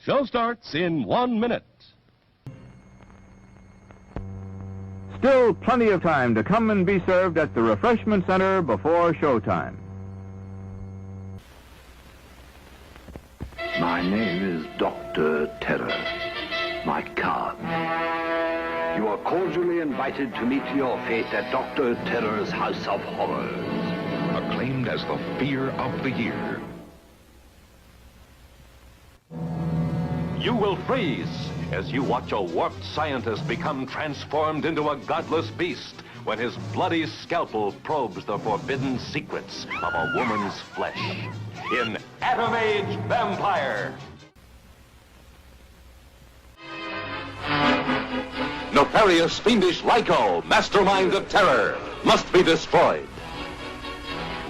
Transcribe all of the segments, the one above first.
Show starts in 1 minute. Still plenty of time to come and be served at the refreshment center before showtime. My name is Dr. Terror. My card. You are cordially invited to meet your fate at Dr. Terror's House of Horrors. Acclaimed as the fear of the year. You will freeze as you watch a warped scientist become transformed into a godless beast when his bloody scalpel probes the forbidden secrets of a woman's flesh in Atom Age Vampire. Nefarious, fiendish Lyco, mastermind of terror, must be destroyed.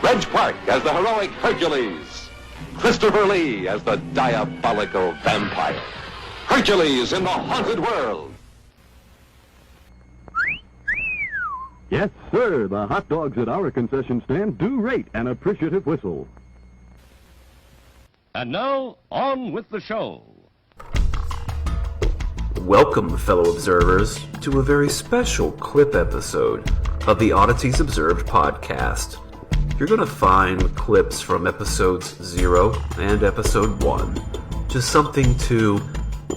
Reg Park as the heroic Hercules. Christopher Lee as the diabolical vampire. Hercules in the haunted world. Yes, sir, the hot dogs at our concession stand do rate an appreciative whistle. And now, on with the show. Welcome, fellow observers, to a very special clip episode of the Oddities Observed podcast. You're going to find clips from episodes 0 and episode 1. Just something to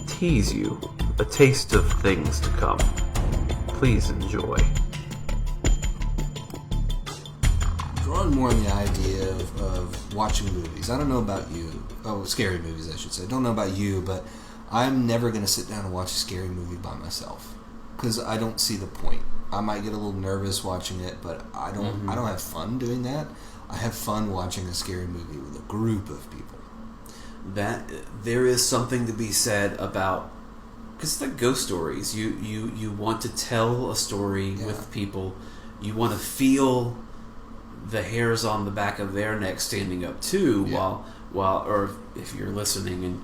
tease you, a taste of things to come. Please enjoy. Drawn more on the idea of watching movies. I don't know about you. Oh, scary movies, I should say. I don't know about you, but I'm never going to sit down and watch a scary movie by myself because I don't see the point. I might get a little nervous watching it, but I don't have fun doing that. I have fun watching a scary movie with a group of people. That there is something to be said about, because it's like ghost stories. You want to tell a story with people. You want to feel the hairs on the back of their neck standing up too, while or if you're listening, and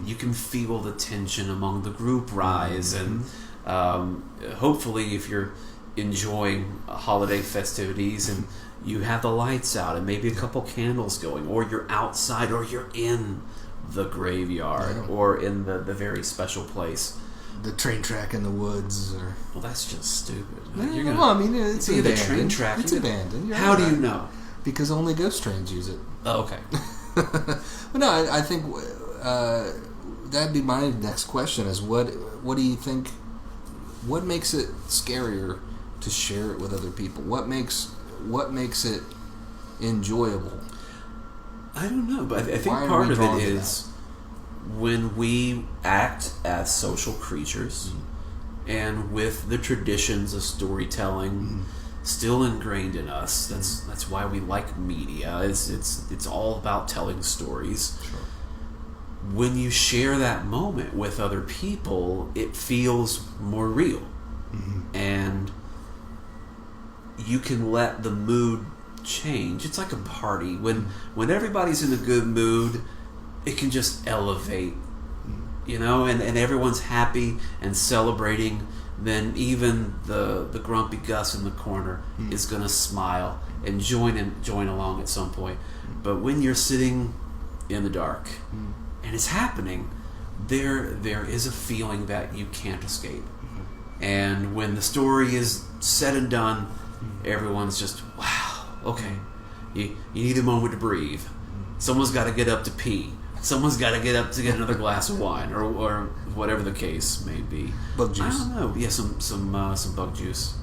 you can feel the tension among the group rise, and hopefully if you're enjoying holiday festivities and you have the lights out and maybe a couple candles going, or you're outside, or you're in the graveyard, or in the very special place, the train track in the woods, or well, that's just stupid. It's either abandoned. train track. It's abandoned. How do you know? Because only ghost trains use it. Oh, okay. But no, I think that'd be my next question: is what do you think? What makes it scarier to share it with other people? What makes it enjoyable? I don't know, but I think part of it is when we act as social creatures, and with the traditions of storytelling still ingrained in us. That's why we like media. It's all about telling stories. Sure. When you share that moment with other people, it feels more real, and you can let the mood change. It's like a party. When everybody's in a good mood, it can just elevate, and everyone's happy and celebrating. Then even the grumpy Gus in the corner is going to smile and join along at some point. But when you're sitting in the dark and it's happening, there is a feeling that you can't escape. And when the story is said and done, everyone's just, wow, okay. You need a moment to breathe. Someone's got to get up to pee. Someone's got to get up to get another glass of wine, or whatever the case may be. Bug juice. I don't know. Yeah, some bug juice.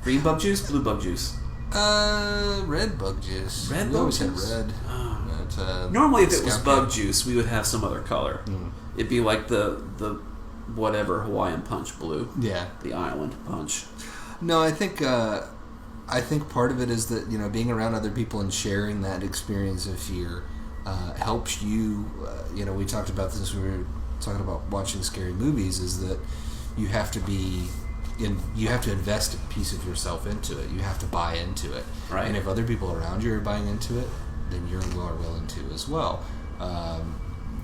Green bug juice, blue bug juice. Red bug juice. Red we bug always juice. had red. But, normally, if it was bug juice, we would have some other color. It'd be like the whatever Hawaiian punch blue. Yeah. The island punch. No, I think part of it is that being around other people and sharing that experience of fear helps you. We talked about this when we were talking about watching scary movies. Is that you have to invest a piece of yourself into it. You have to buy into it. Right. And if other people around you are buying into it, then you're more willing to as well.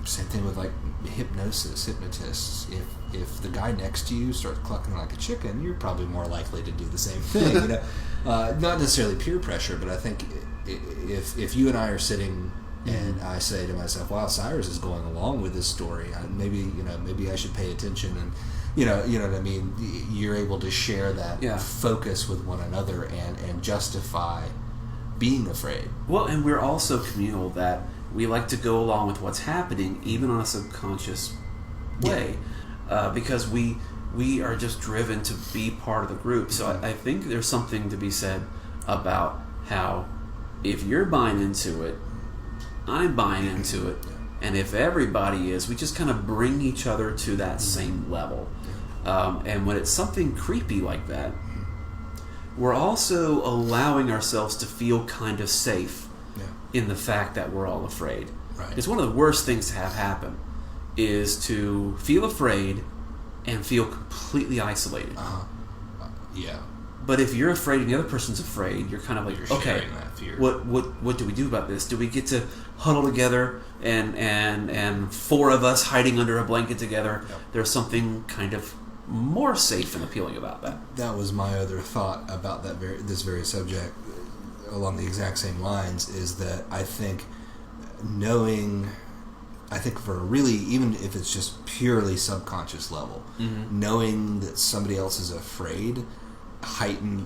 Same thing with like hypnotists. If the guy next to you starts clucking like a chicken, you're probably more likely to do the same thing. Not necessarily peer pressure, but I think if you and I are sitting And I say to myself, wow, Cyrus is going along with this story. Maybe I should pay attention. And you know what I mean. You're able to share that focus with one another and justify being afraid. Well, and we're also communal, that we like to go along with what's happening, even on a subconscious way, because we are just driven to be part of the group. So I think there's something to be said about how if you're buying into it, I'm buying into it, and if everybody is, we just kind of bring each other to that same level. And when it's something creepy like that, we're also allowing ourselves to feel kind of safe in the fact that we're all afraid. Right. It's one of the worst things to have happen is to feel afraid and feel completely isolated. Yeah. But if you're afraid and the other person's afraid, you're kind of like, okay, that fear. what do we do about this? Do we get to huddle together and four of us hiding under a blanket together? Yep. There's something kind of more safe and appealing about that. That was my other thought about this very subject, along the exact same lines, is that I think for really, even if it's just purely subconscious level, knowing that somebody else is afraid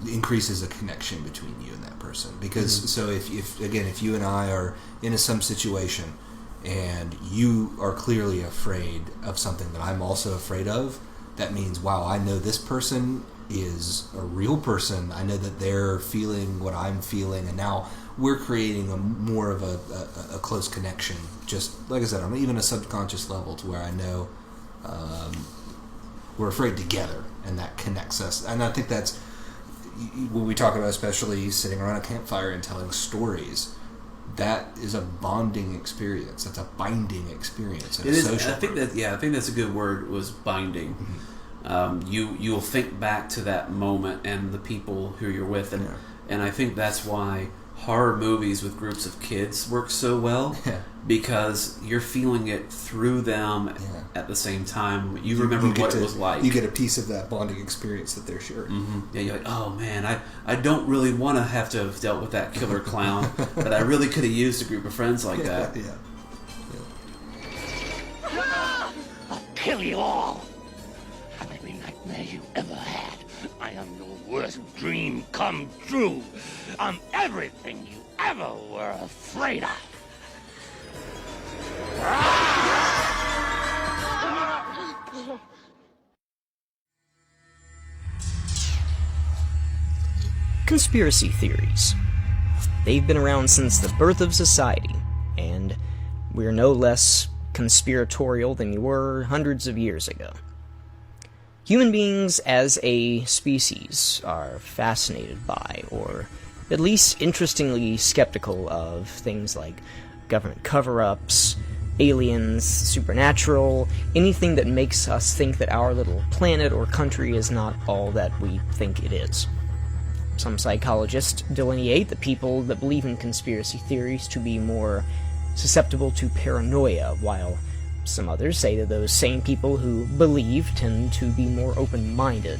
increases a connection between you and that person. Because so if you and I are in some situation and you are clearly afraid of something that I'm also afraid of, that means, wow, I know this person is a real person. I know that they're feeling what I'm feeling, and now we're creating more of a close connection. Just like I said, on even a subconscious level, to where I know we're afraid together, and that connects us. And I think that's when we talk about, especially sitting around a campfire and telling stories. That is a bonding experience. That's a binding experience. It is. I think that's a good word. Was binding. You'll think back to that moment and the people who you're with, and I think that's why horror movies with groups of kids work so well, because you're feeling it through them at the same time. You remember what it was like. You get a piece of that bonding experience that they're sharing. Yeah, you're like, oh man, I don't really want to have to have dealt with that killer clown, but I really could have used a group of friends like that. I'll kill you all. Every nightmare you ever had. I am your worst dream come true. I'm everything you ever were afraid of. Conspiracy theories. They've been around since the birth of society, and we're no less conspiratorial than we were hundreds of years ago. Human beings as a species are fascinated by, or at least interestingly skeptical of, things like government cover-ups, aliens, supernatural, anything that makes us think that our little planet or country is not all that we think it is. Some psychologists delineate the people that believe in conspiracy theories to be more susceptible to paranoia, while some others say that those same people who believe tend to be more open-minded.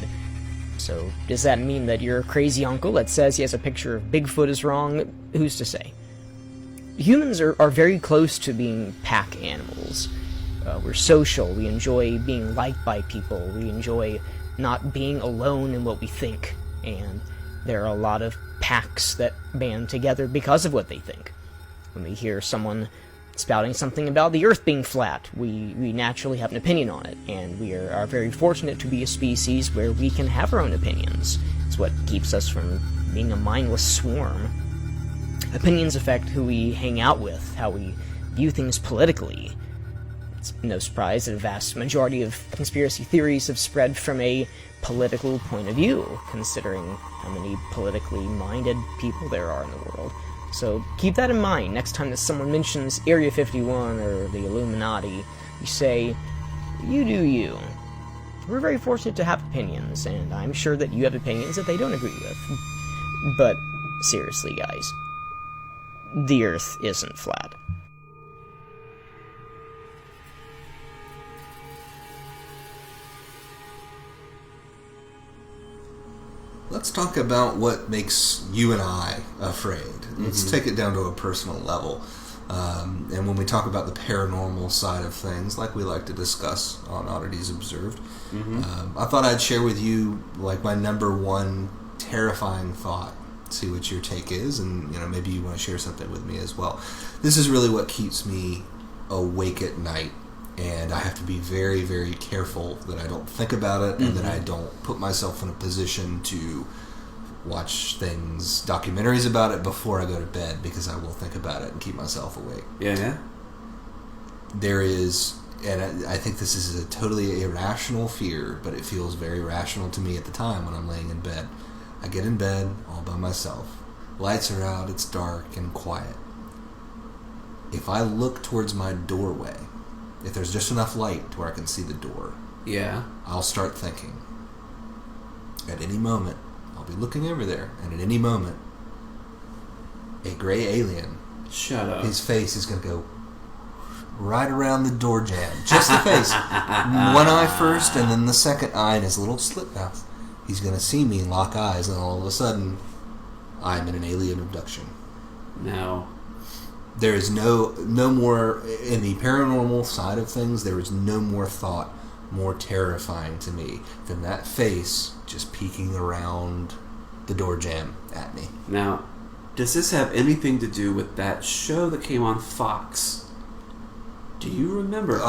So, does that mean that your crazy uncle that says he has a picture of Bigfoot is wrong? Who's to say? Humans are very close to being pack animals. We're social, we enjoy being liked by people, we enjoy not being alone in what we think, and there are a lot of packs that band together because of what they think. When we hear someone spouting something about the Earth being flat, we naturally have an opinion on it, and we are very fortunate to be a species where we can have our own opinions. It's what keeps us from being a mindless swarm. Opinions affect who we hang out with, how we view things politically. It's no surprise that a vast majority of conspiracy theories have spread from a political point of view, considering how many politically minded people there are in the world. So keep that in mind next time that someone mentions Area 51 or the Illuminati. You say, you do you. We're very fortunate to have opinions, and I'm sure that you have opinions that they don't agree with. But seriously, guys, the Earth isn't flat. Let's talk about what makes you and I afraid. Let's take it down to a personal level. And when we talk about the paranormal side of things, like we like to discuss on Oddities Observed, I thought I'd share with you like my number one terrifying thought. See what your take is, and maybe you want to share something with me as well. This is really what keeps me awake at night, and I have to be very, very careful that I don't think about it and that I don't put myself in a position to watch documentaries about it before I go to bed, because I will think about it and keep myself awake. Yeah. There is, and I think this is a totally irrational fear, but it feels very rational to me at the time when I'm laying in bed. I get in bed all by myself. Lights are out, it's dark and quiet. If I look towards my doorway, if there's just enough light to where I can see the door, I'll start thinking. At any moment, I'll be looking over there, and at any moment, a gray alien, shut up, his face is going to go right around the door jamb. Just the face. One eye first, and then the second eye in his little slit mouth. He's going to see me and lock eyes, and all of a sudden, I'm in an alien abduction. No. There is no more, in the paranormal side of things, there is no more thought more terrifying to me than that face just peeking around the door jamb at me. Now, does this have anything to do with that show that came on Fox? Do you remember?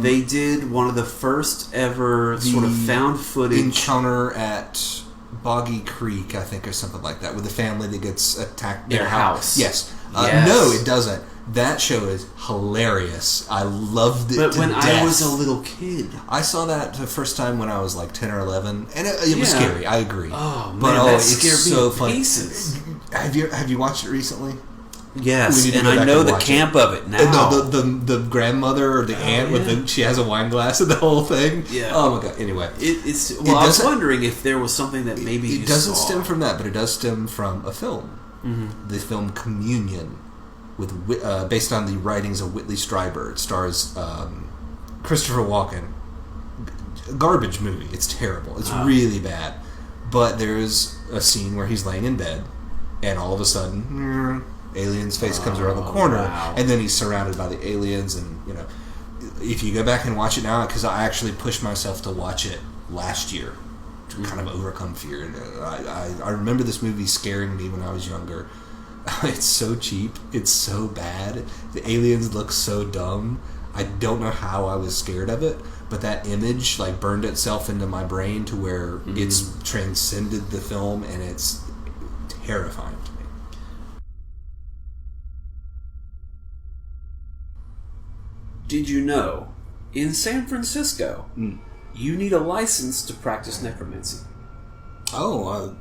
They did one of the first ever sort of found footage encounter at Boggy Creek, I think, or something like that, with the family that gets attacked. Their house. Yes. Yes. No, it doesn't. That show is hilarious. I loved it. But to when death. I was a little kid, I saw that the first time when I was like 10 or 11, and it was scary. I agree. Oh man, but that scared it's me so to funny. pieces. Have you watched it recently? Yes, and I know the camp of it now. The grandmother or the aunt with she has a wine glass and the whole thing. Yeah. Oh my god. Anyway, I was wondering if there was something that maybe it doesn't stem from that, but it does stem from a film. The film Communion, based on the writings of Whitley Strieber. It stars Christopher Walken. Garbage movie. It's terrible. It's really bad. But there's a scene where he's laying in bed, and all of a sudden, alien's face comes around the corner, and then he's surrounded by the aliens. And if you go back and watch it now, because I actually pushed myself to watch it last year to kind of overcome fear. And I remember this movie scaring me when I was younger. It's so cheap. It's so bad. The aliens look so dumb. I don't know how I was scared of it, but that image burned itself into my brain to where it's transcended the film, and it's terrifying to me. Did you know, in San Francisco, you need a license to practice necromancy? Oh,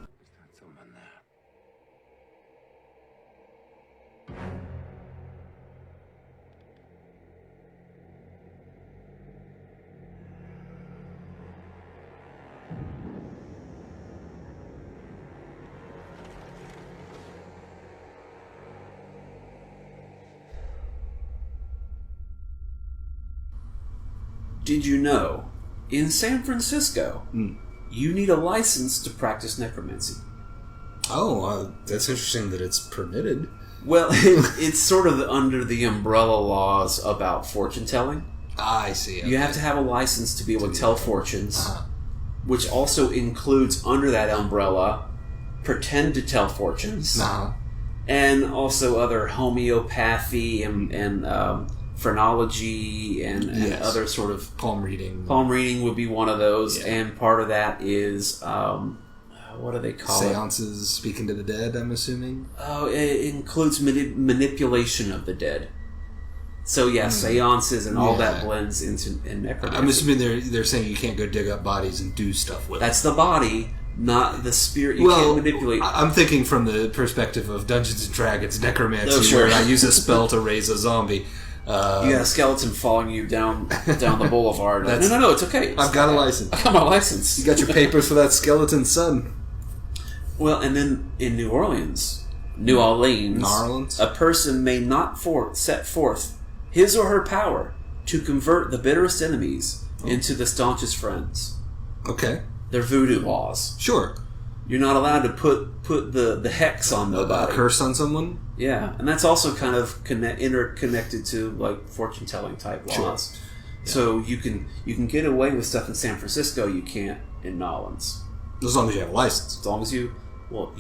Did you know, in San Francisco, you need a license to practice necromancy? Oh, that's interesting that it's permitted. Well, it's sort of under the umbrella laws about fortune telling. I see. Okay. You have to have a license to be able to tell fortunes, which also includes, under that umbrella, pretend to tell fortunes, and also other homeopathy and phrenology and other sort of palm reading. Palm reading would be one of those, and part of that is what do they call Seances, speaking to the dead, I'm assuming? Oh, it includes manipulation of the dead. So seances and all that blends into necromancy. I'm assuming they're saying you can't go dig up bodies and do stuff with That's the body, not the spirit. You can't manipulate. I'm thinking from the perspective of Dungeons and Dragons necromancy, where I use a spell to raise a zombie. You got a skeleton following you down the boulevard. No, it's okay. I've got a license. I got my license. You got your papers for that skeleton, son. Well, and then in New Orleans, a person may not set forth his or her power to convert the bitterest enemies into the staunchest friends. Okay. They're voodoo laws. Sure. You're not allowed to put the hex on nobody. A curse on someone? Yeah, and that's also kind of interconnected to like fortune telling type laws. Sure. Yeah. So you can get away with stuff in San Francisco you can't in Nolans. As long as you have a license. As long as you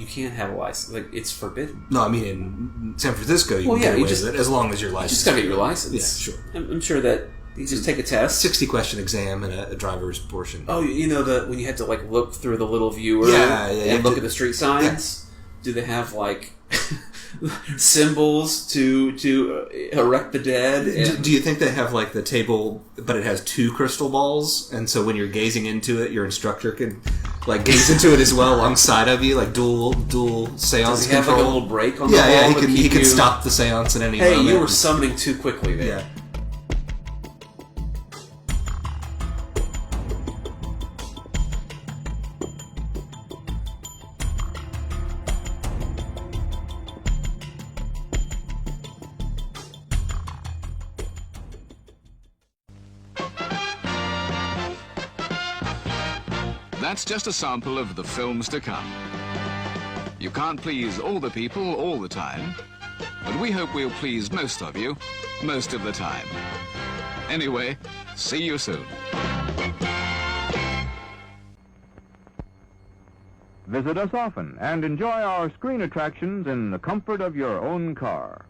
can't have a license. Like, it's forbidden. No, I mean in San Francisco you can get away with it as long as you're licensed. You just gotta get your license. Yeah, sure. I'm sure that you just take a test. 60-question exam and a driver's portion. Oh, you know when you had to like look through the little viewer and look at the street signs? Yeah. Do they have like symbols to erect the dead? Do you think they have like the table, but it has 2 crystal balls, and so when you're gazing into it, your instructor can like gaze into it as well alongside of you, like dual seance Does he have control? like a little break on the wall? Yeah, he can you... stop the seance at any moment. Hey, you were summoning too quickly there. Yeah. That's just a sample of the films to come. You can't please all the people all the time, but we hope we'll please most of you, most of the time. Anyway, see you soon. Visit us often and enjoy our screen attractions in the comfort of your own car.